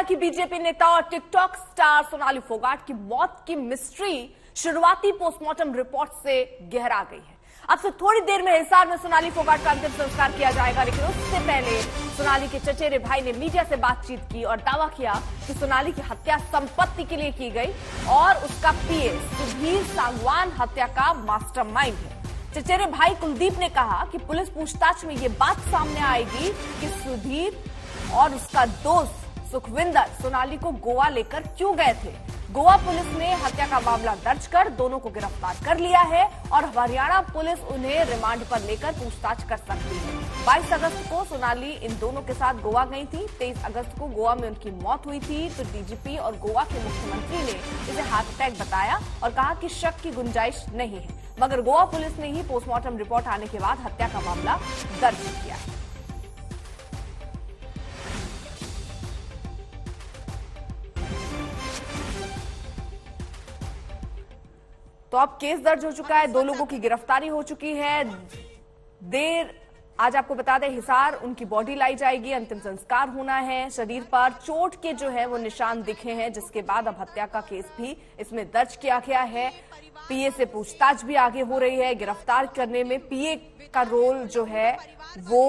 की बीजेपी नेता और टिकटॉक स्टार सोनाली फोगाट की मौत की मिस्ट्री शुरुआती पोस्टमार्टम रिपोर्ट से गहरा गई है। अब से थोड़ी देर में हिसार में सोनाली फोगाट का अंतिम संस्कार किया जाएगा, लेकिन उससे पहले सोनाली के चचेरे भाई ने मीडिया से बातचीत की और दावा किया कि सोनाली की हत्या संपत्ति के लिए की गई और उसका पीए सुधीर सांगवान हत्या का मास्टरमाइंड है। चचेरे भाई कुलदीप ने कहा कि पुलिस पूछताछ में ये बात सामने आएगी कि सुधीर और उसका दोस्त सुखविंदर सोनाली को गोवा लेकर क्यों गए थे। गोवा पुलिस ने हत्या का मामला दर्ज कर दोनों को गिरफ्तार कर लिया है और हरियाणा पुलिस उन्हें रिमांड पर लेकर पूछताछ कर सकती है। 22 अगस्त को सोनाली इन दोनों के साथ गोवा गई थी। 23 अगस्त को गोवा में उनकी मौत हुई थी, तो डीजीपी और गोवा के मुख्यमंत्री ने इसे हार्ट अटैक बताया और कहा कि शक की गुंजाइश नहीं है, मगर गोवा पुलिस ने ही पोस्टमार्टम रिपोर्ट आने के बाद हत्या का मामला दर्ज किया है। तो अब केस दर्ज हो चुका है, 2 लोगों की गिरफ्तारी हो चुकी है। आज आपको बता दें, हिसार उनकी बॉडी लाई जाएगी, अंतिम संस्कार होना है। शरीर पर चोट के जो है वो निशान दिखे हैं, जिसके बाद अब हत्या का केस भी इसमें दर्ज किया गया है। पीए से पूछताछ भी आगे हो रही है। गिरफ्तार करने में पीए का रोल जो है वो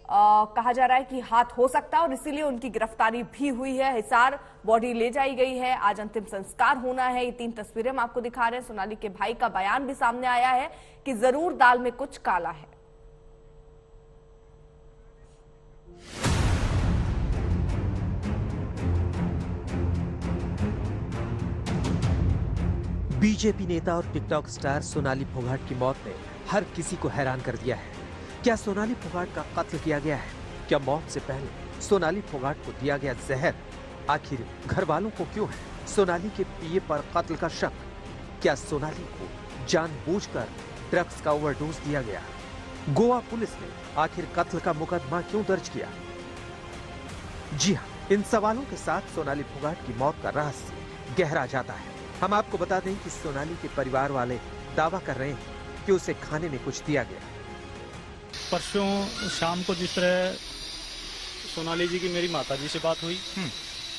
कहा जा रहा है कि हाथ हो सकता है और इसीलिए उनकी गिरफ्तारी भी हुई है। हिसार बॉडी ले जाई गई है, आज अंतिम संस्कार होना है। ये 3 तस्वीरें हम आपको दिखा रहे हैं। सोनाली के भाई का बयान भी सामने आया है कि जरूर दाल में कुछ काला है। बीजेपी नेता और टिकटॉक स्टार सोनाली फोगाट की मौत ने हर किसी को हैरान कर दिया है। क्या सोनाली फोगाट का कत्ल किया गया है? क्या मौत से पहले सोनाली फोगाट को दिया गया जहर? आखिर घर वालों को क्यों है सोनाली के पीए पर कत्ल का शक? क्या सोनाली को जानबूझकर ड्रग्स का ओवरडोज दिया गया? गोवा पुलिस ने आखिर कत्ल का मुकदमा क्यों दर्ज किया? जी हाँ, इन सवालों के साथ सोनाली फोगाट की मौत का रहस्य गहरा जाता है। हम आपको बता दें कि सोनाली के परिवार वाले दावा कर रहे हैं कि उसे खाने में कुछ दिया गया। परसों शाम को जिस तरह सोनाली जी की मेरी माता जी से बात हुई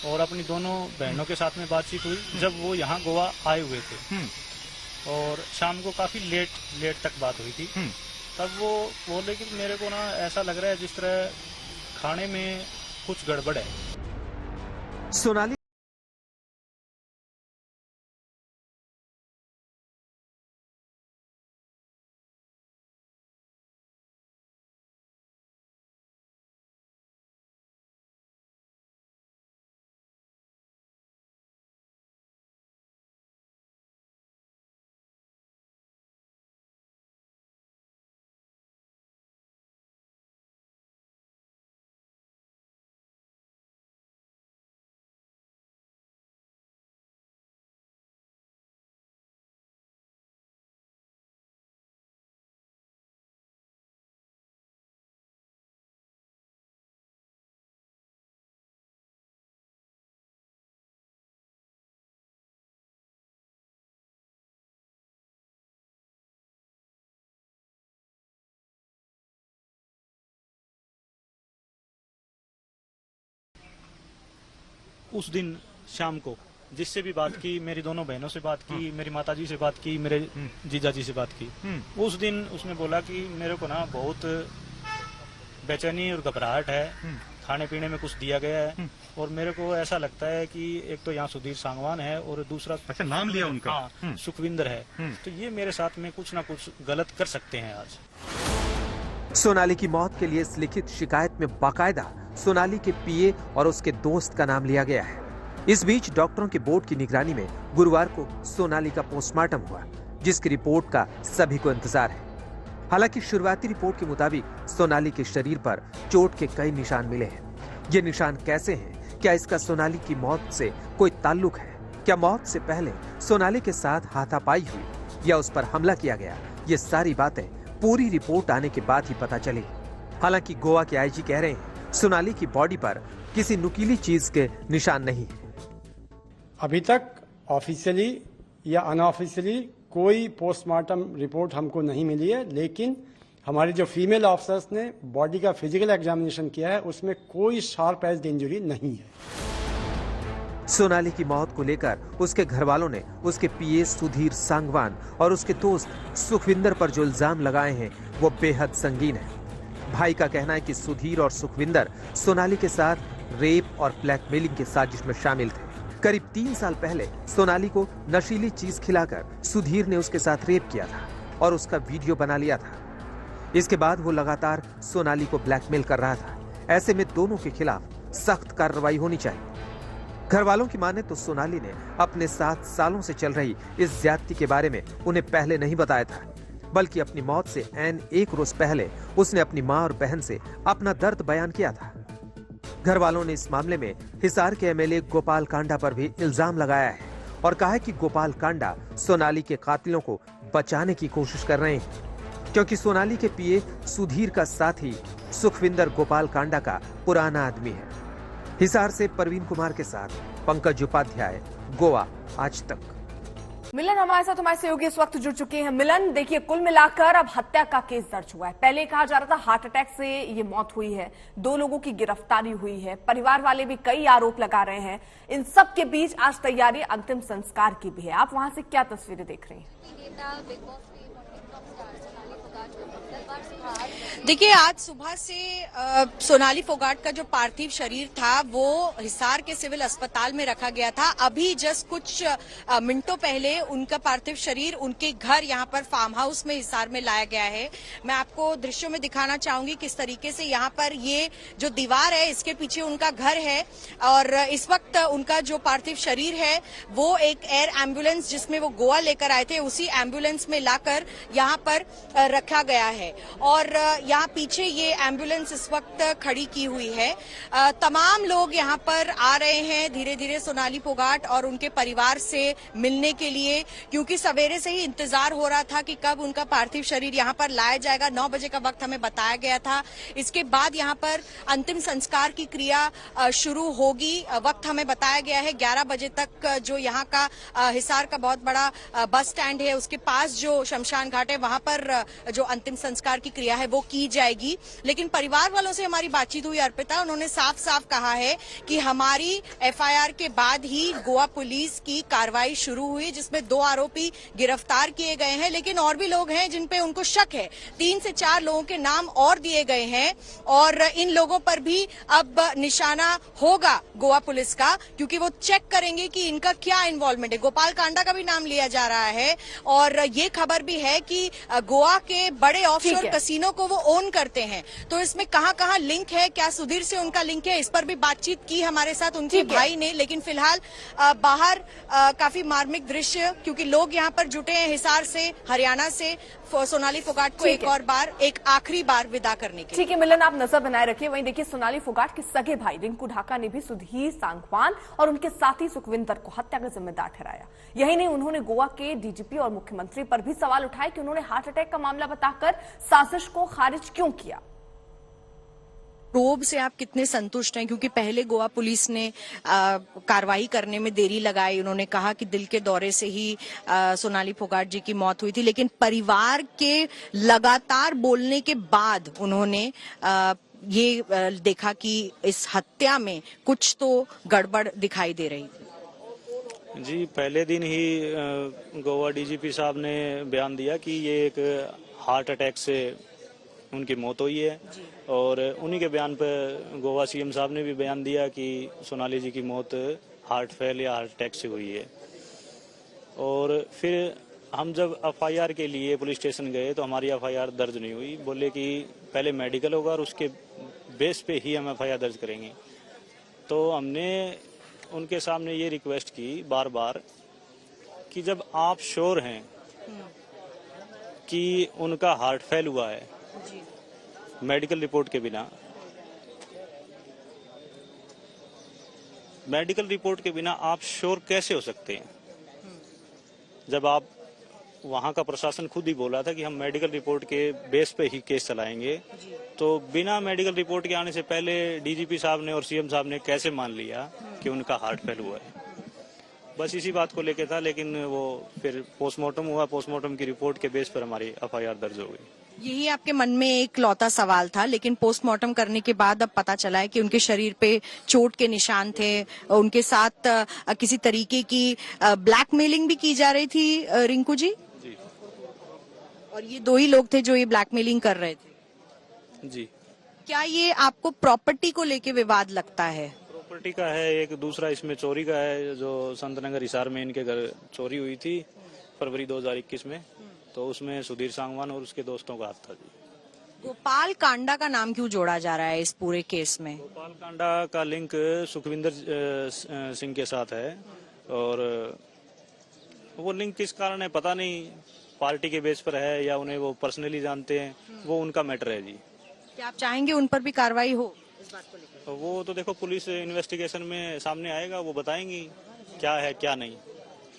और अपनी दोनों बहनों के साथ में बातचीत हुई, जब वो यहाँ गोवा आए हुए थे और शाम को काफी लेट तक बात हुई थी, तब वो बोले कि मेरे को ना ऐसा लग रहा है जिस तरह खाने में कुछ गड़बड़ है। सोनाली उस दिन शाम को जिससे भी बात की, मेरी दोनों बहनों से बात की, मेरी माताजी से बात की, मेरे जीजाजी से बात की, उस दिन उसने बोला कि मेरे को ना बहुत बेचैनी और घबराहट है, खाने पीने में कुछ दिया गया है और मेरे को ऐसा लगता है कि एक तो यहाँ सुधीर सांगवान है और दूसरा अच्छा नाम लिया उनका, हाँ, सुखविंदर है, तो ये मेरे साथ में कुछ ना कुछ गलत कर सकते हैं। आज सोनाली की मौत के लिए इस लिखित शिकायत में बाकायदा सोनाली के पीए और उसके दोस्त का नाम लिया गया है। इस बीच डॉक्टरों के बोर्ड की निगरानी में गुरुवार को सोनाली का पोस्टमार्टम हुआ, जिसकी रिपोर्ट का सभी को इंतजार है। हालांकि शुरुआती रिपोर्ट के मुताबिक सोनाली के शरीर पर चोट के कई निशान मिले हैं। ये निशान कैसे हैं? क्या इसका सोनाली की मौत से कोई ताल्लुक है? क्या मौत से पहले सोनाली के साथ हाथापाई हुई या उस पर हमला किया गया? ये सारी बातें पूरी रिपोर्ट आने के बाद ही पता चलेगी। हालांकि गोवा के आईजी कह रहे हैं सोनाली की बॉडी पर किसी नुकीली चीज के निशान नहीं है। अभी तक ऑफिशियली या अनऑफिशियली कोई पोस्टमार्टम रिपोर्ट हमको नहीं मिली है, लेकिन हमारे जो फीमेल ऑफिसर्स ने बॉडी का फिजिकल एग्जामिनेशन किया है उसमें कोई शार्प एज्ड इंजरी नहीं है। सोनाली की मौत को लेकर उसके घर वालों ने उसके पीए सुधीर सांगवान और उसके दोस्त सुखविंदर पर जो इल्जाम लगाए हैं वो बेहद संगीन है। भाई का कहना है कि सुधीर और सुखविंदर सोनाली के साथ रेप और ब्लैकमेलिंग की साजिश में शामिल थे। करीब 3 साल पहले सोनाली को नशीली चीज खिलाकर सुधीर ने उसके साथ रेप किया था और उसका वीडियो बना लिया था। इसके बाद वो लगातार सोनाली को ब्लैकमेल कर रहा था। ऐसे में दोनों के खिलाफ सख्त कार्रवाई होनी चाहिए। घर वालों की माने तो सोनाली ने अपने 7 सालों से चल रही इस ज्यादती के बारे में उन्हें पहले नहीं बताया था, बल्कि अपनी मौत से ऐन 1 रोज पहले उसने अपनी मां और बहन से अपना दर्द बयान किया था। घर वालों ने इस मामले में हिसार के एमएलए गोपाल कांडा पर भी इल्जाम लगाया है और कहा है कि गोपाल कांडा सोनाली के कातिलों को बचाने की कोशिश कर रहे हैं, क्योंकि सोनाली के पीए सुधीर का साथी सुखविंदर गोपाल कांडा का पुराना आदमी है। हिसार से परवीन कुमार के साथ पंकज उपाध्याय, गोवा आज तक। मिलन हमारे साथ हमारे सहयोगी इस वक्त जुड़ चुके हैं। मिलन, देखिए कुल मिलाकर अब हत्या का केस दर्ज हुआ है। पहले कहा जा रहा था हार्ट अटैक से ये मौत हुई है, 2 लोगों की गिरफ्तारी हुई है, परिवार वाले भी कई आरोप लगा रहे हैं। इन सब के बीच आज तैयारी अंतिम संस्कार की भी है। आप वहां से क्या तस्वीरें देख रहे हैं? देखिए, आज सुबह से सोनाली फोगाट का जो पार्थिव शरीर था वो हिसार के सिविल अस्पताल में रखा गया था। अभी जस्ट कुछ मिनटों पहले उनका पार्थिव शरीर उनके घर यहाँ पर फार्म हाउस में हिसार में लाया गया है। मैं आपको दृश्यों में दिखाना चाहूंगी किस तरीके से यहाँ पर ये जो दीवार है इसके पीछे उनका घर है और इस वक्त उनका जो पार्थिव शरीर है वो एक एयर एम्बुलेंस जिसमें वो गोवा लेकर आए थे उसी एम्बुलेंस में लाकर यहाँ पर रखा गया है और यहाँ पीछे ये एम्बुलेंस इस वक्त खड़ी की हुई है। तमाम लोग यहाँ पर आ रहे हैं धीरे धीरे सोनाली फोगाट और उनके परिवार से मिलने के लिए, क्योंकि सवेरे से ही इंतजार हो रहा था कि कब उनका पार्थिव शरीर यहाँ पर लाया जाएगा। 9 बजे का वक्त हमें बताया गया था। इसके बाद यहाँ पर अंतिम संस्कार की क्रिया शुरू होगी। वक्त हमें बताया गया है 11 बजे तक। जो यहाँ का हिसार का बहुत बड़ा बस स्टैंड है उसके पास जो शमशान घाट है वहां पर जो अंतिम संस्कार की क्रिया है वो की जाएगी। लेकिन परिवार वालों से हमारी बातचीत हुई अर्पिता, उन्होंने साफ साफ कहा है कि हमारी एफआईआर के बाद ही गोवा पुलिस की कार्रवाई शुरू हुई जिसमें 2 आरोपी गिरफ्तार किए गए हैं, लेकिन और भी लोग हैं जिन पे उनको शक है। 3 से 4 लोगों के नाम और दिए गए हैं और इन लोगों पर भी अब निशाना होगा गोवा पुलिस का, क्योंकि वो चेक करेंगे कि इनका क्या इन्वॉल्वमेंट है। गोपाल कांडा का भी नाम लिया जा रहा है और ये खबर भी है कि गोवा के बड़े ऑफशोर कसिनो को वो ओन करते हैं। तो इसमें कहां-कहां लिंक है, क्या सुधीर से उनका लिंक है, इस पर भी बातचीत की हमारे साथ उनके भाई ने। लेकिन फिलहाल बाहर काफी मार्मिक दृश्य, क्योंकि लोग यहाँ पर जुटे हैं हिसार से, हरियाणा से सोनाली फोगाट को एक आखिरी बार विदा करने के। ठीक है मिलन, आप नजर बनाए रखिए। वहीं देखिए सोनाली फोगाट के सगे भाई रिंकू ढाका ने भी सुधीर सांगवान और उनके साथी सुखविंदर को हत्या का जिम्मेदार ठहराया। यही नहीं, उन्होंने गोवा के डीजीपी और मुख्यमंत्री पर भी सवाल उठाए कि उन्होंने हार्ट अटैक का मामला बताकर साजिश को खारिज क्यों किया। प्रोब से आप कितने संतुष्ट हैं, क्योंकि पहले गोवा पुलिस ने कार्रवाई करने में देरी लगाई। उन्होंने कहा कि दिल के दौरे से ही सोनाली फोगाट जी की मौत हुई थी, लेकिन परिवार के लगातार बोलने के बाद उन्होंने ये देखा कि इस हत्या में कुछ तो गड़बड़ दिखाई दे रही थी। जी, पहले दिन ही गोवा डीजीपी साहब ने बयान दिया कि ये एक हार्ट अटैक से उनकी मौत हुई है और उन्हीं के बयान पर गोवा सीएम साहब ने भी बयान दिया कि सोनाली जी की मौत हार्ट फेल या हार्ट अटैक से हुई है। और फिर हम जब एफआईआर के लिए पुलिस स्टेशन गए तो हमारी एफआईआर दर्ज नहीं हुई। बोले कि पहले मेडिकल होगा और उसके बेस पे ही हम एफआईआर दर्ज करेंगे। तो हमने उनके सामने ये रिक्वेस्ट की बार बार कि जब आप श्योर हैं कि उनका हार्ट फेल हुआ है मेडिकल रिपोर्ट के बिना, मेडिकल रिपोर्ट के बिना आप श्योर कैसे हो सकते हैं? जब आप वहां का प्रशासन खुद ही बोला था कि हम मेडिकल रिपोर्ट के बेस पे ही केस चलाएंगे, तो बिना मेडिकल रिपोर्ट के आने से पहले डीजीपी साहब ने और सीएम साहब ने कैसे मान लिया कि उनका हार्ट फेल हुआ है? बस इसी बात को लेके था। लेकिन वो फिर पोस्टमार्टम हुआ, पोस्टमार्टम की रिपोर्ट के बेस पर हमारी एफआईआर दर्ज हो गई। यही आपके मन में एक लौता सवाल था, लेकिन पोस्टमार्टम करने के बाद अब पता चला है कि उनके शरीर पे चोट के निशान थे, उनके साथ किसी तरीके की ब्लैकमेलिंग भी की जा रही थी। रिंकू जी, और ये दो ही लोग थे जो ये ब्लैकमेलिंग कर रहे थे जी। क्या ये आपको प्रॉपर्टी को लेके विवाद लगता है? प्रॉपर्टी का है, एक दूसरा इसमें चोरी का है। जो संतनगर हिसार में इनके घर चोरी हुई थी फरवरी 2021 में, तो उसमें सुधीर सांगवान और उसके दोस्तों का हाथ था जी। गोपाल कांडा का नाम क्यों जोड़ा जा रहा है इस पूरे केस में? गोपाल कांडा का लिंक सुखविंदर सिंह के साथ है, और वो लिंक किस कारण है पता नहीं, पार्टी के बेस पर है या उन्हें वो पर्सनली जानते हैं, वो उनका मैटर है जी। क्या आप चाहेंगे उन पर भी कार्रवाई हो इस बात को लेकर? वो तो देखो पुलिस इन्वेस्टिगेशन में सामने आएगा, वो बताएंगी क्या है क्या नहीं।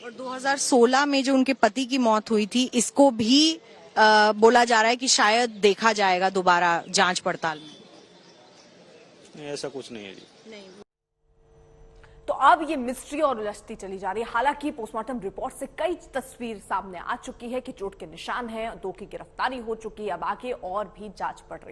और 2016 में जो उनके पति की मौत हुई थी, इसको भी बोला जा रहा है कि शायद देखा जाएगा दोबारा जांच पड़ताल में। ऐसा कुछ नहीं है जी। तो अब ये मिस्ट्री और उलझती चली जा रही है। हालांकि पोस्टमार्टम रिपोर्ट से कई तस्वीर सामने आ चुकी है कि चोट के निशान हैं, 2 की गिरफ्तारी हो चुकी है, अब आगे और भी जांच पड़ रही है।